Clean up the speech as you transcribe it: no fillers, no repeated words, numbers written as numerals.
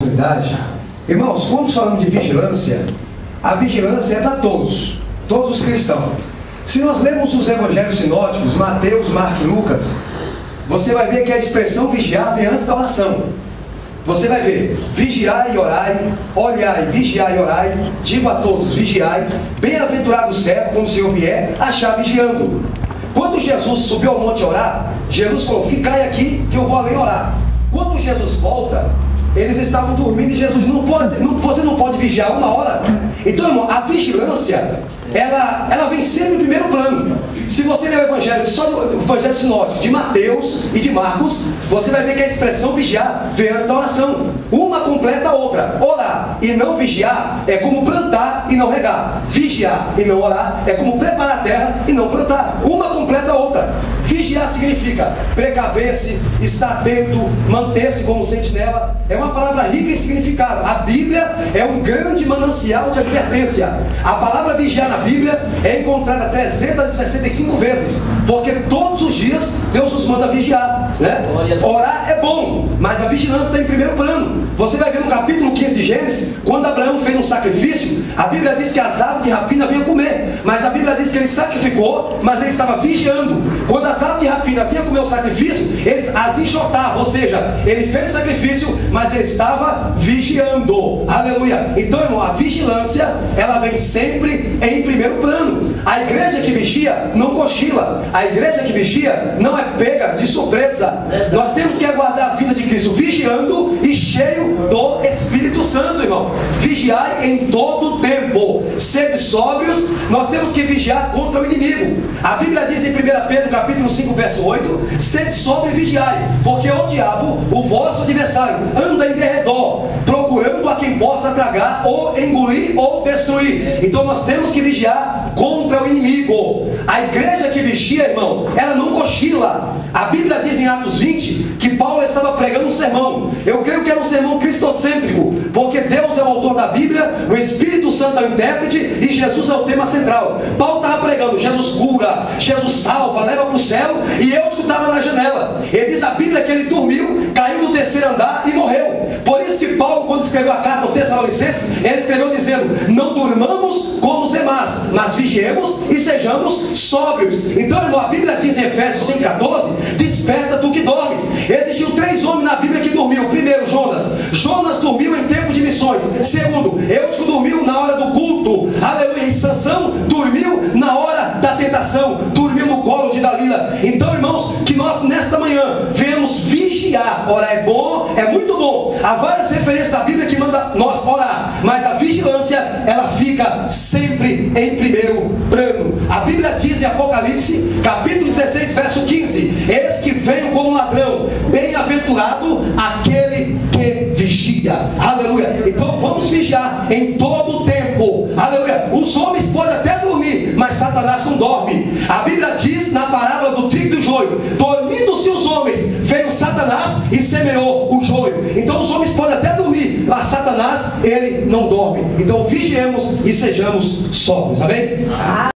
oportunidade. Irmãos, quando falamos de vigilância, a vigilância é para todos os cristãos. Se nós lemos os evangelhos sinóticos, Mateus, Marcos e Lucas, você vai ver que a expressão vigiar vem antes da oração. Você vai ver, vigiai e orai, olhai, vigiai e orai, digo a todos, vigiai, bem-aventurado o servo, quando o Senhor vier, achar vigiando. Quando Jesus subiu ao monte orar, Jesus falou, ficai aqui que eu vou além orar. Quando Jesus volta, eles estavam dormindo e Jesus você não pode vigiar uma hora. Então, irmão, a vigilância, ela vem sempre em primeiro plano. Se você ler o Evangelho, só o Evangelho sinótico de Mateus e de Marcos, você vai ver que a expressão vigiar vem antes da oração. Uma completa a outra. Orar e não vigiar é como plantar e não regar. Vigiar e não orar é como preparar a terra e não plantar. Uma completa a outra. Vigiar significa precaver-se, estar atento, manter-se como sentinela. É uma palavra rica em significado. A Bíblia é um grande manancial de advertência. A palavra vigiar na Bíblia é encontrada 365 vezes, porque todos os dias Deus nos manda vigiar, né? Orar é bom, mas a vigilância está em primeiro plano. Você vai ver no capítulo 15 de Gênesis, quando Abraão fez um sacrifício, a Bíblia diz que as aves de rapina vinham comer, mas a Bíblia diz que ele sacrificou, mas ele estava vigiando. Quando as aves de rapina vinham comer o sacrifício, eles as enxotavam, ou seja, ele fez o sacrifício, mas ele estava vigiando. Aleluia! Então, irmão, a vigilância, ela vem sempre em primeiro plano. A igreja que vigia não cochila. A igreja que vigia não é pega de surpresa. Nós temos que aguardar a vinda de Cristo vigiando e cheio do Espírito Santo, irmão. Vigiai em todo o tempo. Sede sóbrios. Nós temos que vigiar contra o inimigo. A Bíblia diz em 1 Pedro capítulo 5, verso 8, sede sóbrio e vigiai, porque o diabo, o vosso adversário, anda em derredor, procurando a quem possa tragar, ou engolir, ou destruir. Então nós temos que vigiar contra o inimigo. A igreja que vigia, irmão, ela não cochila. A Bíblia diz em Atos 20 que Paulo estava pregando um sermão. Eu creio que era um sermão cristocêntrico, porque Deus é o autor da Bíblia, o Espírito Santo é o intérprete e Jesus é o tema central. Paulo estava pregando, Jesus cura, Jesus salva, leva para o céu, e eu escutava na janela. Ele diz a Bíblia que ele dormiu, caiu do terceiro andar e morreu. Por isso que Paulo, quando escreveu a carta aos Tessalonicenses, ele escreveu dizendo, não durmamos como os demais, mas vigiemos e sejamos sóbrios. Então, irmão, a Bíblia diz em Efésios 5,14, desperta tu que dorme. Existiam 3 homens na Bíblia que dormiam. Primeiro, Jonas dormiu em tempo de missões. Segundo, Eutico dormiu na hora do culto. Aleluia. E Sansão dormiu na hora da tentação, dormiu no colo de Dalila. Então, irmãos, que nós nesta manhã venhamos vigiar. Orar é bom, é muito bom. Há várias referências da Bíblia que manda nós orar, mas a vigilância, ela fica sempre em primeiro plano. A Bíblia diz em Apocalipse, capítulo 16, verso 15, eis que veio como ladrão, bem-aventurado aquele que vigia. Aleluia. Então vamos vigiar em todo o tempo. Aleluia. Os homens podem até dormir, mas Satanás não dorme. A Bíblia diz na parábola do trigo e do joio, dormindo-se os homens, veio Satanás e semeou o joio. Então os homens podem até dormir, mas Satanás, ele não dorme. Então vigiemos e sejamos sóbrios. Amém?